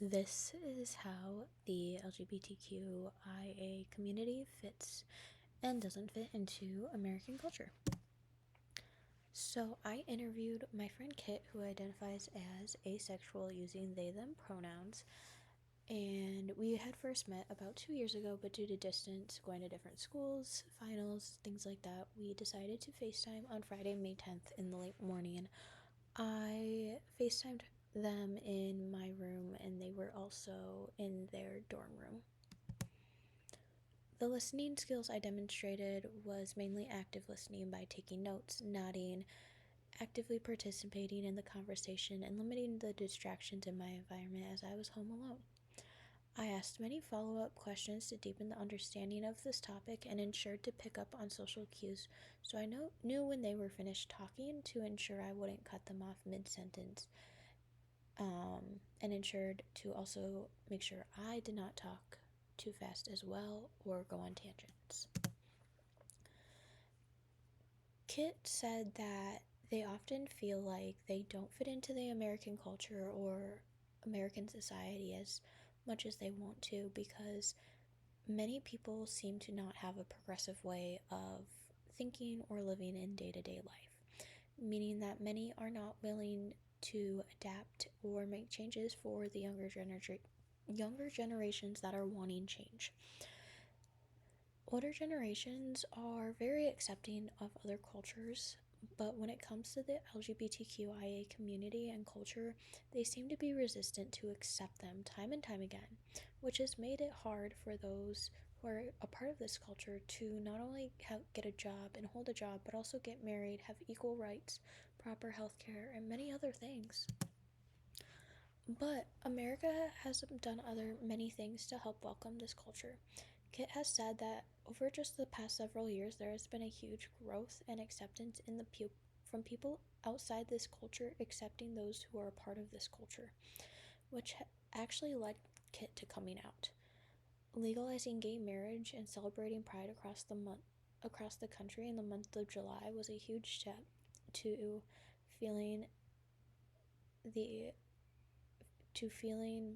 This is how the LGBTQIA community fits and doesn't fit into American culture. So, I interviewed my friend Kit, who identifies as asexual using they them pronouns, and we had first met about 2 years ago, but due to distance, going to different schools, finals, things like that, we decided to FaceTime on Friday, May 10th in the late morning. I FaceTimed them in my room, and they were also in their dorm room. The listening skills I demonstrated was mainly active listening by taking notes, nodding, actively participating in the conversation, and limiting the distractions in my environment as I was home alone. I asked many follow-up questions to deepen the understanding of this topic and ensured to pick up on social cues so I knew when they were finished talking to ensure I wouldn't cut them off mid-sentence, and ensured to also make sure I did not talk too fast as well or go on tangents. Kit said that they often feel like they don't fit into the American culture or American society as much as they want to because many people seem to not have a progressive way of thinking or living in day-to-day life, meaning that many are not willing to adapt or make changes for the younger generations that are wanting change. Older generations are very accepting of other cultures, but when it comes to the LGBTQIA community and culture, they seem to be resistant to accept them time and time again, which has made it hard for those who are a part of this culture to not only get a job and hold a job, but also get married, have equal rights, proper health care, and many other things. But America has done many things to help welcome this culture. Kit has said that over just the past several years, there has been a huge growth and acceptance from people outside this culture accepting those who are a part of this culture, which actually led Kit to coming out. Legalizing gay marriage and celebrating Pride across the country in the month of July was a huge step to feeling the to feeling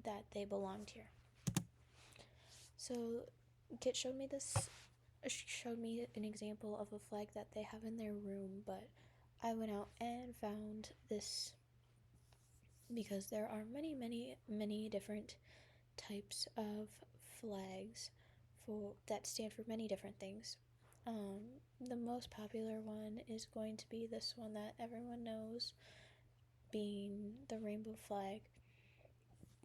that they belonged here. So Kit showed me an example of a flag that they have in their room, but I went out and found this because there are many different types of flags that stand for many different things. The most popular one is going to be this one that everyone knows, being the rainbow flag.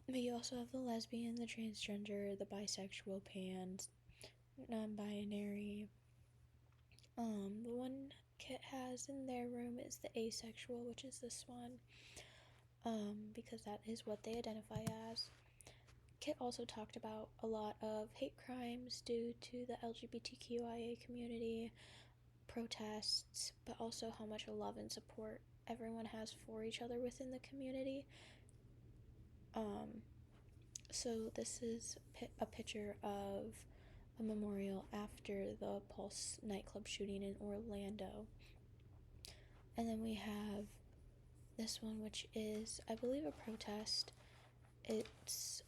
But you also have the lesbian, the transgender, the bisexual, pans, non-binary. The one Kit has in their room is the asexual, which is this one, because that is what they identify as. Kit also talked about a lot of hate crimes due to the LGBTQIA community, protests, but also how much love and support everyone has for each other within the community. So this is a picture of a memorial after the Pulse nightclub shooting in Orlando. And then we have this one, which is, I believe, a protest. It's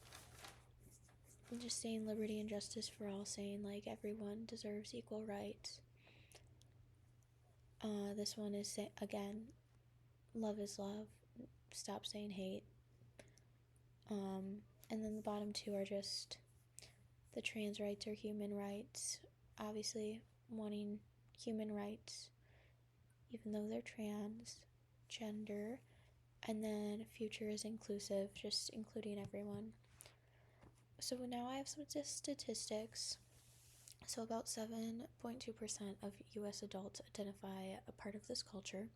just saying liberty and justice for all, saying like everyone deserves equal rights. This one is again, love is love, stop saying hate. And then the bottom two are just the trans rights or human rights, obviously wanting human rights even though they're trans, gender, and then future is inclusive, just including everyone. So now I have some statistics. So about 7.2% of US adults identify a part of this culture,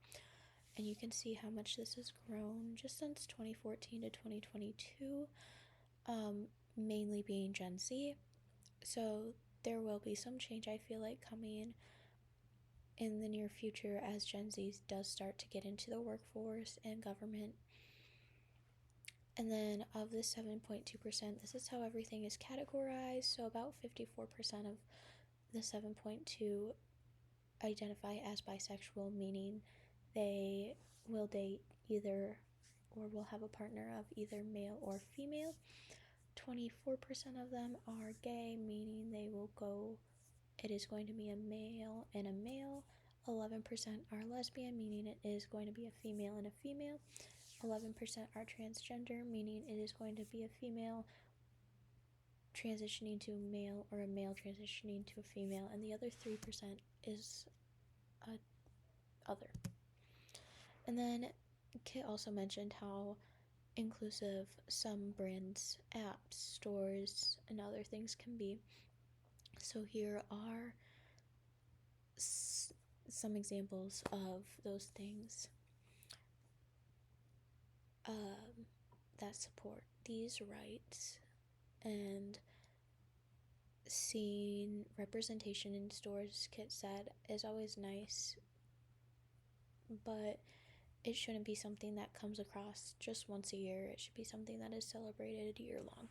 and you can see how much this has grown just since 2014 to 2022, mainly being Gen Z. So there will be some change, I feel like, coming in the near future as Gen Z does start to get into the workforce and government. And then of the 7.2%, this is how everything is categorized. So about 54% of the 7.2 identify as bisexual, meaning they will date either or will have a partner of either male or female. 24% of them are gay, meaning it is going to be a male and a male. 11% are lesbian, meaning it is going to be a female and a female. 11% are transgender, meaning it is going to be a female transitioning to a male or a male transitioning to a female, and the other 3% is other. And then Kit also mentioned how inclusive some brands, apps, stores, and other things can be. So here are some examples of those things that support these rights, and seeing representation in stores, Kit said, is always nice, but it shouldn't be something that comes across just once a year. It should be something that is celebrated year long.